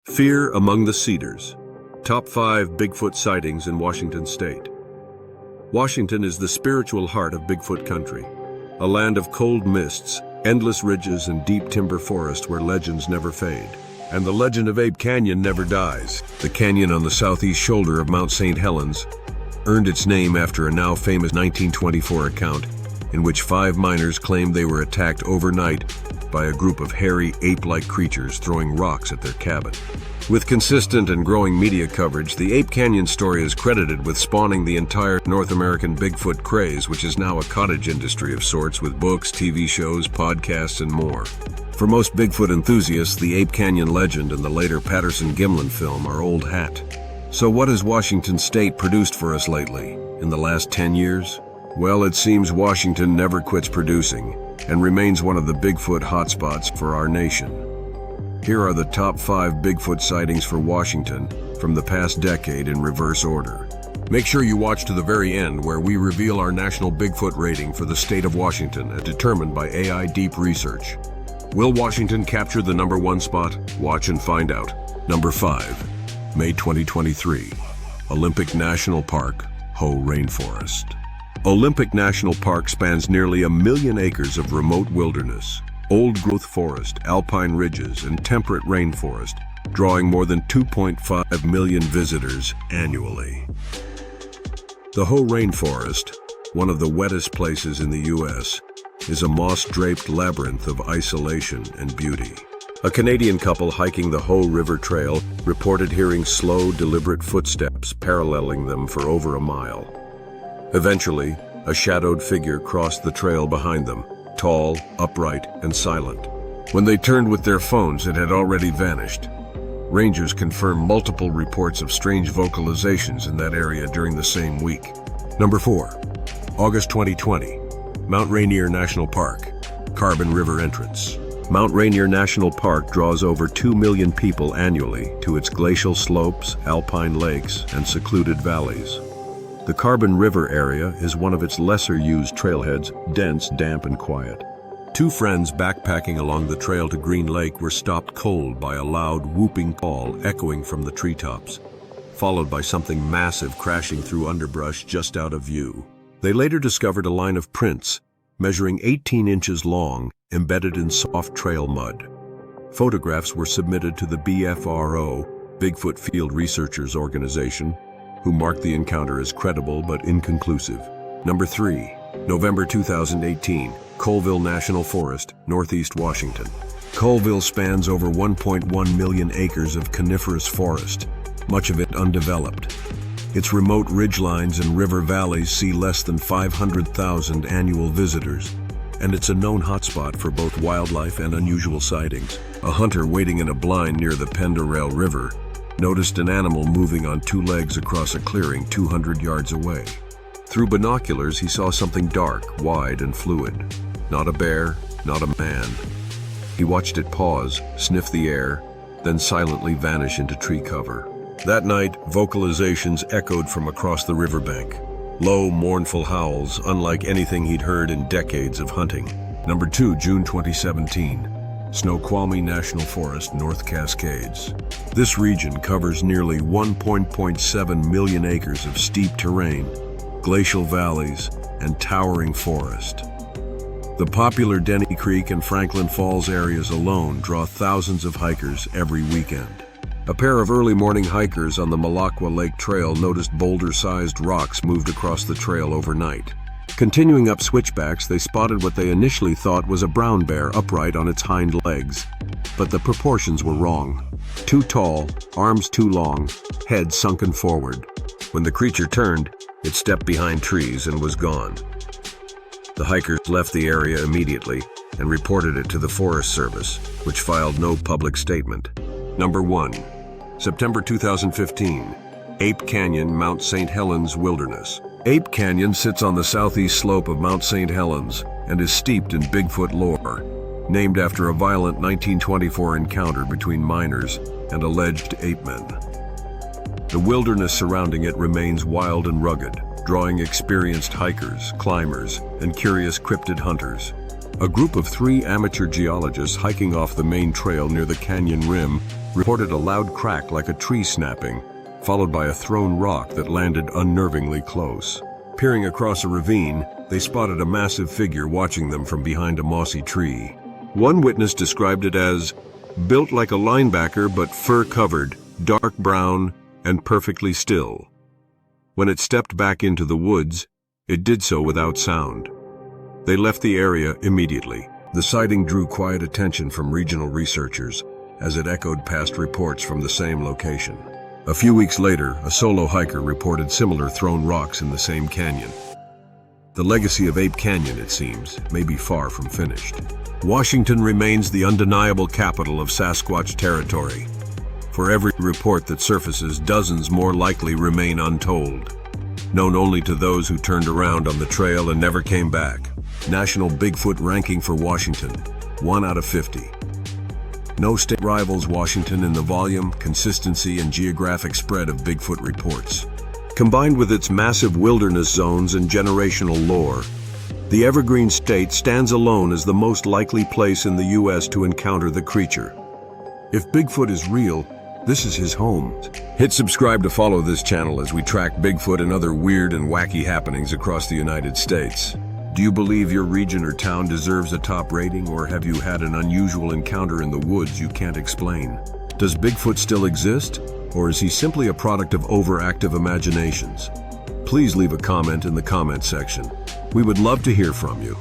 Fear among the cedars. Top 5 Bigfoot sightings in Washington state. Washington is the spiritual heart of Bigfoot country, a land of cold mists, endless ridges, and deep timber forest where legends never fade. And the legend of Ape Canyon never dies. The canyon on the southeast shoulder of Mount St. Helens earned its name after a now famous 1924 account in which 5 miners claimed they were attacked overnight by a group of hairy, ape-like creatures throwing rocks at their cabin. With consistent and growing media coverage, the Ape Canyon story is credited with spawning the entire North American Bigfoot craze, which is now a cottage industry of sorts with books, TV shows, podcasts, and more. For most Bigfoot enthusiasts, the Ape Canyon legend and the later Patterson-Gimlin film are old hat. So what has Washington state produced for us lately, in the last 10 years? Well, it seems Washington never quits producing and remains one of the Bigfoot hotspots for our nation. Here are the top 5 Bigfoot sightings for Washington from the past decade in reverse order. Make sure you watch to the very end, where we reveal our national Bigfoot rating for the state of Washington as determined by AI Deep Research. Will Washington capture the number 1 spot? Watch and find out. Number 5, May 2023, Olympic National Park, Hoh Rainforest. Olympic National Park spans nearly 1 million acres of remote wilderness, old-growth forest, alpine ridges, and temperate rainforest, drawing more than 2.5 million visitors annually. The Hoh Rainforest, one of the wettest places in the U.S., is a moss-draped labyrinth of isolation and beauty. A Canadian couple hiking the Hoh River Trail reported hearing slow, deliberate footsteps paralleling them for over a mile. Eventually, a shadowed figure crossed the trail behind them, tall, upright, and silent. When they turned with their phones, it had already vanished. Rangers confirmed multiple reports of strange vocalizations in that area during the same week. Number 4, August 2020, Mount Rainier National Park, Carbon River entrance. Mount Rainier National Park draws over 2 million people annually to its glacial slopes, alpine lakes, and secluded valleys. The Carbon River area is one of its lesser-used trailheads, dense, damp, and quiet. 2 friends backpacking along the trail to Green Lake were stopped cold by a loud, whooping call echoing from the treetops, followed by something massive crashing through underbrush just out of view. They later discovered a line of prints, measuring 18 inches long, embedded in soft trail mud. Photographs were submitted to the BFRO, Bigfoot Field Researchers Organization, who marked the encounter as credible but inconclusive. Number 3, November 2018, Colville National Forest, Northeast Washington. Colville spans over 1.1 million acres of coniferous forest, much of it undeveloped. Its remote ridgelines and river valleys see less than 500,000 annual visitors, and it's a known hotspot for both wildlife and unusual sightings. A hunter waiting in a blind near the Penderrail River noticed an animal moving on 2 legs across a clearing 200 yards away. Through binoculars, he saw something dark, wide, and fluid. Not a bear, not a man. He watched it pause, sniff the air, then silently vanish into tree cover. That night, vocalizations echoed from across the riverbank. Low, mournful howls, unlike anything he'd heard in decades of hunting. Number 2, June 2017. Snoqualmie National Forest, North Cascades. This region covers nearly 1.7 million acres of steep terrain, glacial valleys, and towering forest. The popular Denny Creek and Franklin Falls areas alone draw thousands of hikers every weekend. A pair of early morning hikers on the Malacqua Lake Trail noticed boulder-sized rocks moved across the trail overnight. Continuing up switchbacks, they spotted what they initially thought was a brown bear upright on its hind legs, but the proportions were wrong. Too tall, arms too long, head sunken forward. When the creature turned, it stepped behind trees and was gone. The hikers left the area immediately and reported it to the Forest Service, which filed no public statement. Number 1, September 2015, Ape Canyon, Mount St. Helens Wilderness. Ape Canyon sits on the southeast slope of Mount St. Helens and is steeped in Bigfoot lore, named after a violent 1924 encounter between miners and alleged ape men. The wilderness surrounding it remains wild and rugged, drawing experienced hikers, climbers, and curious cryptid hunters. A group of 3 amateur geologists hiking off the main trail near the canyon rim reported a loud crack like a tree snapping, followed by a thrown rock that landed unnervingly close. Peering across a ravine, they spotted a massive figure watching them from behind a mossy tree. One witness described it as built like a linebacker but fur-covered, dark brown, and perfectly still. When it stepped back into the woods, it did so without sound. They left the area immediately. The sighting drew quiet attention from regional researchers as it echoed past reports from the same location. A few weeks later, a solo hiker reported similar thrown rocks in the same canyon. The legacy of Ape Canyon, it seems, may be far from finished. Washington remains the undeniable capital of Sasquatch territory. For every report that surfaces, dozens more likely remain untold, known only to those who turned around on the trail and never came back. National Bigfoot ranking for Washington, 1 out of 50. No state rivals Washington in the volume, consistency, and geographic spread of Bigfoot reports. Combined with its massive wilderness zones and generational lore, the evergreen state stands alone as the most likely place in the U.S. to encounter the creature. If Bigfoot is real, this is his home. Hit subscribe to follow this channel as we track Bigfoot and other weird and wacky happenings across the United States. Do you believe your region or town deserves a top rating, or have you had an unusual encounter in the woods you can't explain? Does Bigfoot still exist, or is he simply a product of overactive imaginations? Please leave a comment in the comment section. We would love to hear from you.